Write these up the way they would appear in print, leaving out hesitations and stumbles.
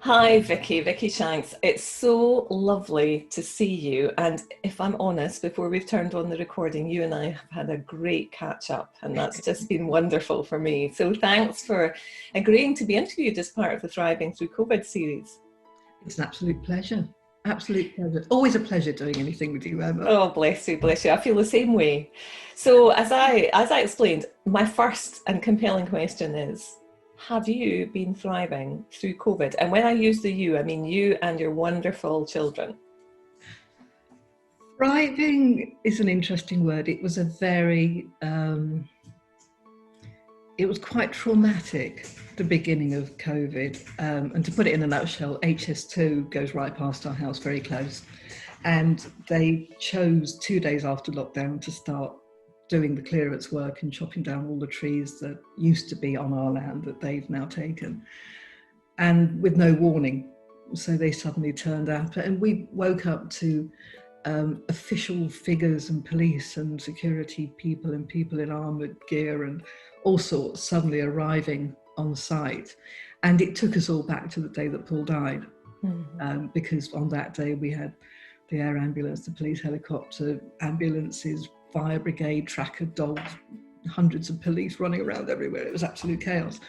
Hi, Vicky, Vicky Shanks. It's so lovely to see you. And if I'm honest, before we've turned on the recording, you and I have had a great catch up, and that's just been wonderful for me. So thanks for agreeing to be interviewed as part of the Thriving Through COVID series. It's an absolute pleasure. Absolute pleasure. Always a pleasure doing anything with you, Emma. Oh, bless you, bless you. I feel the same way. So as I explained, my first and compelling question is, have you been thriving through COVID? And when I use the you, I mean you and your wonderful children. Thriving is an interesting word. It was quite traumatic, the beginning of COVID. And to put it in a nutshell, HS2 goes right past our house, very close. And they chose 2 days after lockdown to start doing the clearance work and chopping down all the trees that used to be on our land that they've now taken. And with no warning. So they suddenly turned up, and we woke up to official figures and police and security people and people in armoured gear and all sorts suddenly arriving on site. And it took us all back to the day that Paul died, because on that day we had the air ambulance, the police helicopter, ambulances, fire brigade, tracker dogs, hundreds of police running around everywhere. It was absolute chaos.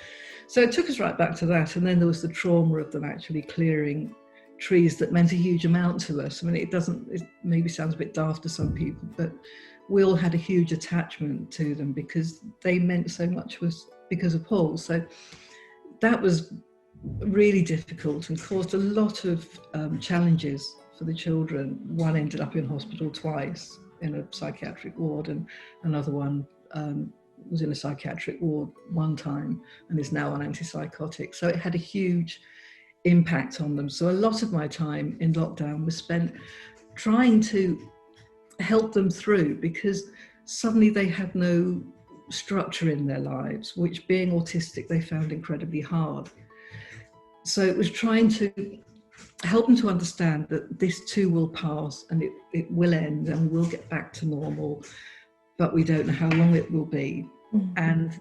So it took us right back to that. And then there was the trauma of them actually clearing trees that meant a huge amount to us. I mean, it maybe sounds a bit daft to some people, but we all had a huge attachment to them because they meant so much to us because of Paul. So that was really difficult and caused a lot of challenges for the children. One ended up in hospital twice in a psychiatric ward, and another one was in a psychiatric ward one time and is now on antipsychotics. So it had a huge impact on them. So a lot of my time in lockdown was spent trying to help them through, because suddenly they had no structure in their lives, which, being autistic, they found incredibly hard. So it was trying to help them to understand that this too will pass, and it will end, and we'll get back to normal, but we don't know how long it will be. And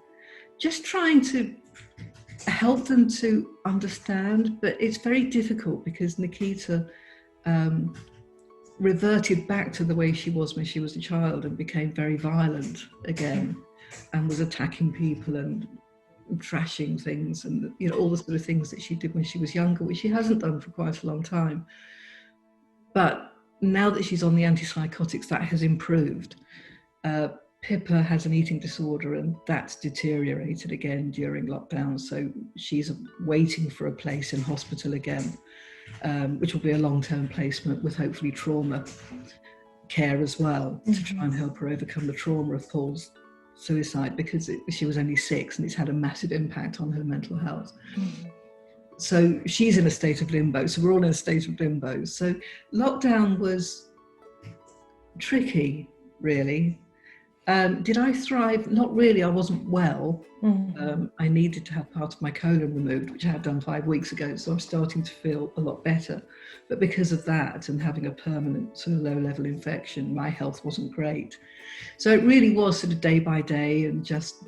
just trying to help them to understand. But it's very difficult because Nikita reverted back to the way she was when she was a child and became very violent again, and was attacking people and trashing things, and all the sort of things that she did when she was younger, which she hasn't done for quite a long time. But now that she's on the antipsychotics, that has improved. Pippa has an eating disorder, and that's deteriorated again during lockdown. So she's waiting for a place in hospital again, which will be a long-term placement with hopefully trauma care as well, to try and help her overcome the trauma of Paul's suicide, because she was only 6 and it's had a massive impact on her mental health. So she's in a state of limbo. So we're all in a state of limbo. So lockdown was tricky, really. Did I thrive? Not really. I wasn't well. I needed to have part of my colon removed, which I had done 5 weeks ago. So I'm starting to feel a lot better. But because of that and having a permanent sort of low-level infection, my health wasn't great. So it really was sort of day by day, and just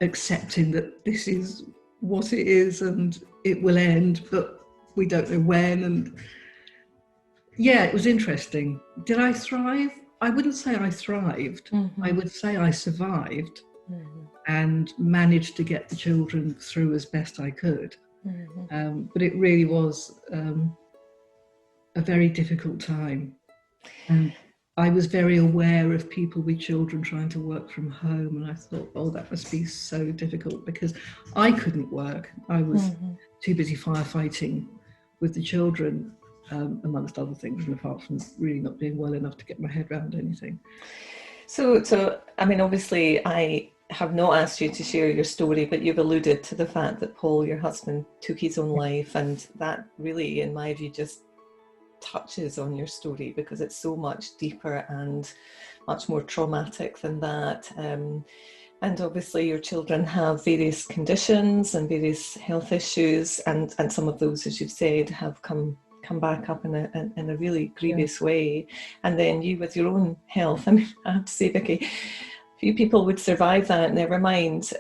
accepting that this is what it is and it will end, but we don't know when. And yeah, it was interesting. Did I thrive? I wouldn't say I thrived. I would say I survived and managed to get the children through as best I could. But it really was a very difficult time. And I was very aware of people with children trying to work from home, and I thought, oh, that must be so difficult, because I couldn't work. I was too busy firefighting with the children, amongst other things, and apart from really not being well enough to get my head around anything. So I mean, obviously I have not asked you to share your story, but you've alluded to the fact that Paul, your husband, took his own life, and that really, in my view, just touches on your story, because it's so much deeper and much more traumatic than that. And obviously your children have various conditions and various health issues, and some of those, as you've said, have come back up in a really grievous way. And then you with your own health, I mean, I have to say, Vicky, few people would survive that, never mind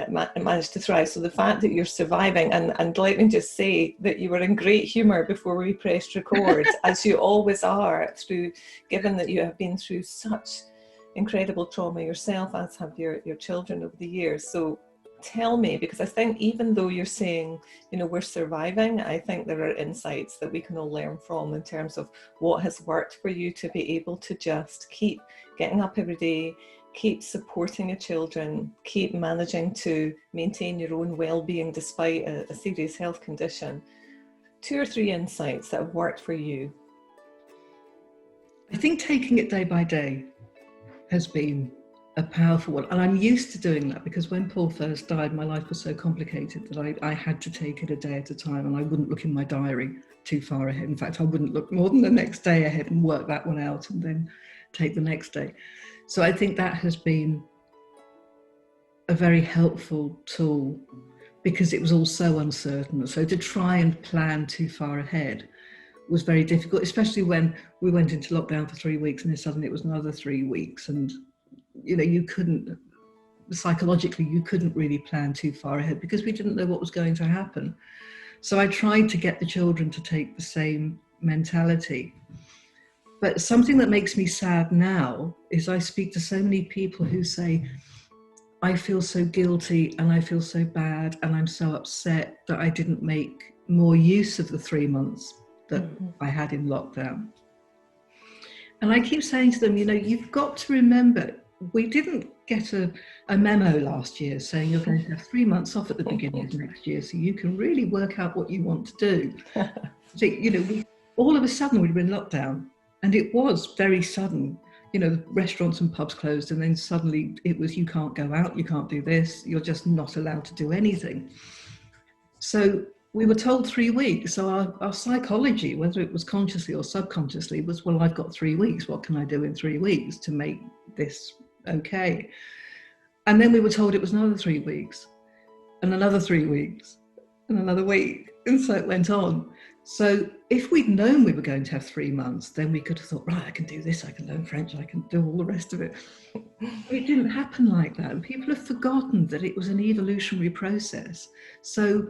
managed to thrive. So the fact that you're surviving, and let me just say that you were in great humour before we pressed record, as you always are, given that you have been through such incredible trauma yourself, as have your children over the years. So tell me, because I think even though you're saying, we're surviving, I think there are insights that we can all learn from in terms of what has worked for you to be able to just keep getting up every day, keep supporting your children, keep managing to maintain your own well-being despite a serious health condition. 2 or 3 insights that have worked for you. I think taking it day by day has been a powerful one. And I'm used to doing that because when Paul first died, my life was so complicated that I had to take it a day at a time, and I wouldn't look in my diary too far ahead. In fact, I wouldn't look more than the next day ahead and work that one out and then take the next day. So I think that has been a very helpful tool because it was all so uncertain. So to try and plan too far ahead was very difficult, especially when we went into lockdown for 3 weeks and then suddenly it was another 3 weeks. And, you couldn't, psychologically, you couldn't really plan too far ahead because we didn't know what was going to happen. So I tried to get the children to take the same mentality. But something that makes me sad now is I speak to so many people who say, I feel so guilty and I feel so bad and I'm so upset that I didn't make more use of the 3 months that I had in lockdown. And I keep saying to them, you've got to remember, we didn't get a memo last year saying you're going to have 3 months off at the beginning of next year so you can really work out what you want to do. So, all of a sudden we were in lockdown and it was very sudden. Restaurants and pubs closed and then suddenly it was, you can't go out, you can't do this, you're just not allowed to do anything. So we were told 3 weeks. So our psychology, whether it was consciously or subconsciously, was, well, I've got 3 weeks. What can I do in 3 weeks to make this okay? And then we were told it was another 3 weeks and another 3 weeks and another week. And so it went on. So if we'd known we were going to have 3 months, then we could have thought, right, I can do this, I can learn French, I can do all the rest of it. But it didn't happen like that. And people have forgotten that it was an evolutionary process. So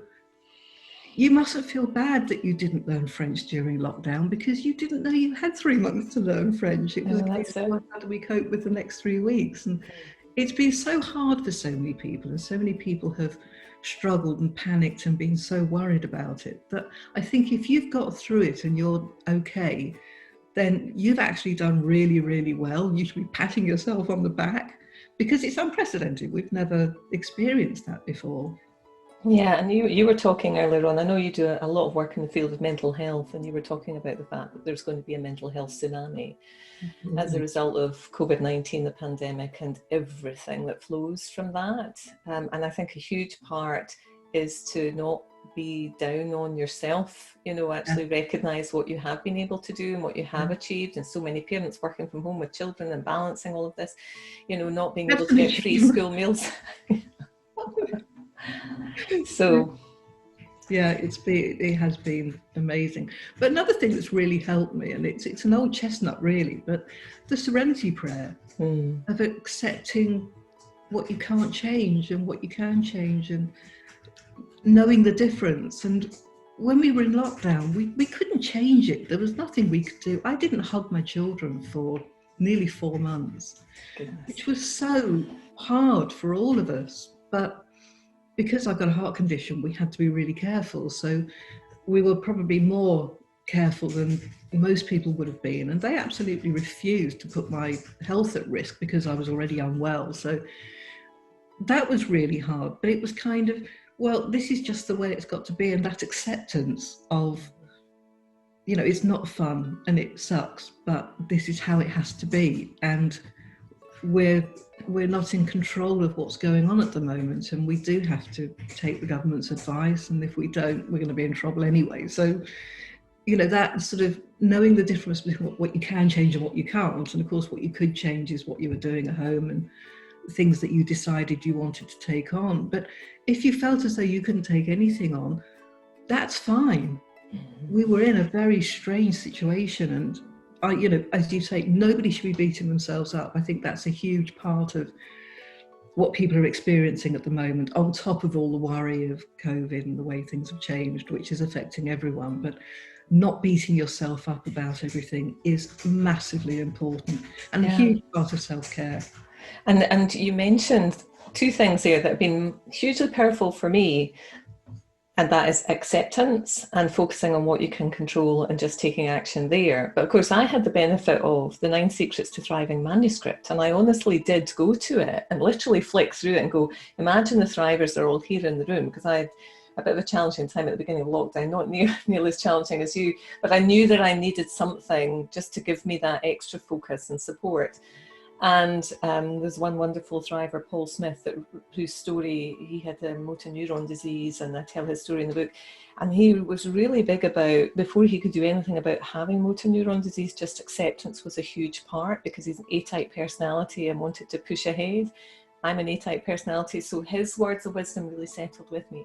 you mustn't feel bad that you didn't learn French during lockdown because you didn't know you had 3 months to learn French. It was how do we cope with the next 3 weeks? And it's been so hard for so many people, and so many people have struggled and panicked and been so worried about it that I think if you've got through it and you're okay, then you've actually done really, really well. You should be patting yourself on the back because it's unprecedented. We've never experienced that before. Yeah, and you were talking earlier on, I know you do a lot of work in the field of mental health, and you were talking about the fact that there's going to be a mental health tsunami as a result of COVID-19, the pandemic, and everything that flows from that. And I think a huge part is to not be down on yourself, actually recognise what you have been able to do and what you have achieved. And so many parents working from home with children and balancing all of this, not being able to get free school meals. So yeah, it has been amazing. But another thing that's really helped me, and it's an old chestnut really, but the serenity prayer of accepting what you can't change and what you can change, and knowing the difference. And when we were in lockdown, we couldn't change it. There was nothing we could do. I didn't hug my children for nearly 4 months, which was so hard for all of us. But because I've got a heart condition, we had to be really careful. So we were probably more careful than most people would have been. And they absolutely refused to put my health at risk because I was already unwell. So that was really hard. But it was kind of, well, this is just the way it's got to be. And that acceptance of, it's not fun and it sucks, but this is how it has to be. And we're not in control of what's going on at the moment, and we do have to take the government's advice, and if we don't, we're going to be in trouble anyway. So that sort of knowing the difference between what you can change and what you can't, and of course what you could change is what you were doing at home and things that you decided you wanted to take on. But if you felt as though you couldn't take anything on, that's fine. We were in a very strange situation, and as you say, nobody should be beating themselves up. I think that's a huge part of what people are experiencing at the moment, on top of all the worry of COVID and the way things have changed, which is affecting everyone. But not beating yourself up about everything is massively important and a huge part of self-care. And you mentioned two things there that have been hugely powerful for me, and that is acceptance and focusing on what you can control and just taking action there. But of course, I had the benefit of the 9 Secrets to Thriving manuscript, and I honestly did go to it and literally flick through it and go, imagine the thrivers are all here in the room, because I had a bit of a challenging time at the beginning of lockdown, not nearly as challenging as you, but I knew that I needed something just to give me that extra focus and support. And there's one wonderful thriver, Paul Smith, whose story, he had a motor neuron disease, and I tell his story in the book. And he was really big about, before he could do anything about having motor neuron disease, just acceptance was a huge part, because he's an A-type personality and wanted to push ahead. I'm an A-type personality, so his words of wisdom really settled with me.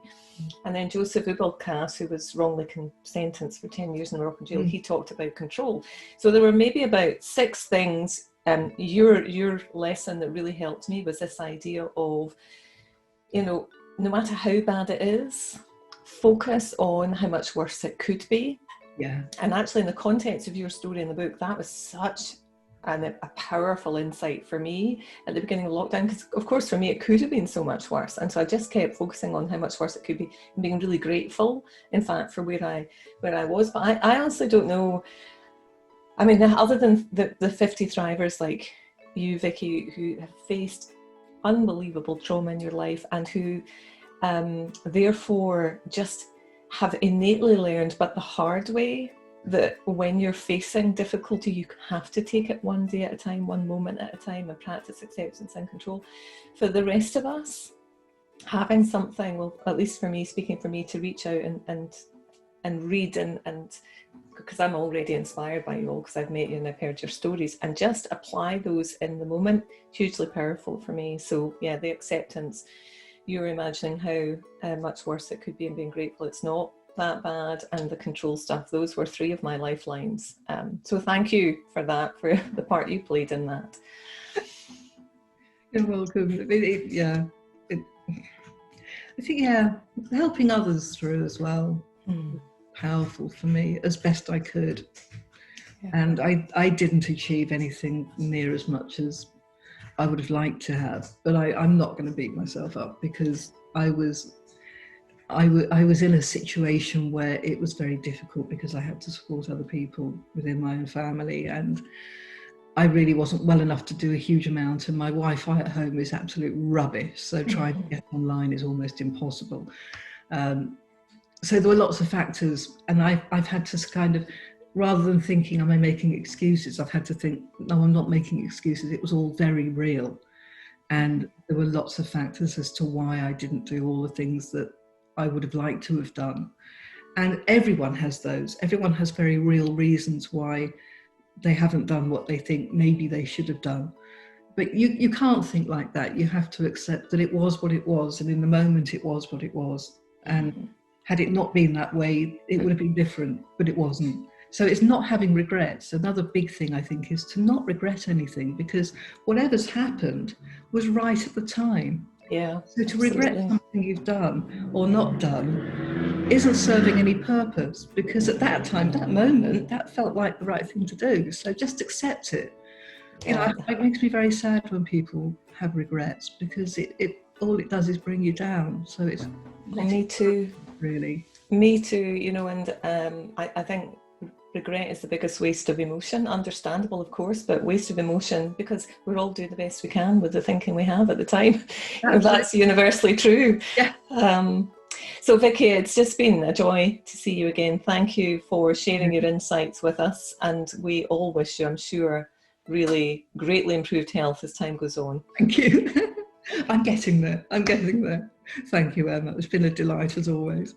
And then Joseph Ubelkas, who was wrongly sentenced for 10 years in Moroccan jail, he talked about control. So there were maybe about 6 things. Your lesson that really helped me was this idea of, no matter how bad it is, focus on how much worse it could be. Yeah. And actually, in the context of your story in the book, that was such a powerful insight for me at the beginning of lockdown, because of course for me it could have been so much worse, and so I just kept focusing on how much worse it could be and being really grateful, in fact, for where I was. But I honestly don't know. I mean, other than the 50 thrivers like you, Vikie, who have faced unbelievable trauma in your life, and who therefore just have innately learned, but the hard way, that when you're facing difficulty, you have to take it one day at a time, one moment at a time, and practice acceptance and control. For the rest of us, having something, well, at least for me, speaking for me, to reach out and read and because I'm already inspired by you all, because I've met you and I've heard your stories, and just apply those in the moment, hugely powerful for me. So yeah, the acceptance, you're imagining how much worse it could be and being grateful it's not that bad, and the control stuff, those were 3 of my lifelines. So thank you for that, for the part you played in that. You're welcome. I think, helping others through as well. Powerful for me as best I could. Yeah. And I didn't achieve anything near as much as I would have liked to have, but I'm not going to beat myself up, because I was in a situation where it was very difficult, because I had to support other people within my own family, and I really wasn't well enough to do a huge amount, and my Wi-Fi at home is absolute rubbish, so trying to get online is almost impossible. So there were lots of factors, and I've had to kind of, rather than thinking, am I making excuses, I've had to think, no, I'm not making excuses. It was all very real. And there were lots of factors as to why I didn't do all the things that I would have liked to have done. And everyone has those. Everyone has very real reasons why they haven't done what they think maybe they should have done. But you can't think like that. You have to accept that it was what it was, and in the moment it was what it was. And had it not been that way, it would have been different, but it wasn't. So it's not having regrets. Another big thing, I think, is to not regret anything, because whatever's happened was right at the time. Yeah. So to regret something you've done or not done isn't serving any purpose, because at that time, that moment, that felt like the right thing to do. So just accept it. It makes me very sad when people have regrets, because it all it does is bring you down. So it's me too. Really. Me too, and I think regret is the biggest waste of emotion. Understandable, of course, but waste of emotion, because we're all doing the best we can with the thinking we have at the time. That's universally true. Yeah. So Vikie, it's just been a joy to see you again. Thank you for sharing your insights with us, and we all wish you, I'm sure, really greatly improved health as time goes on. Thank you. I'm getting there. Thank you, Emma. It's been a delight as always.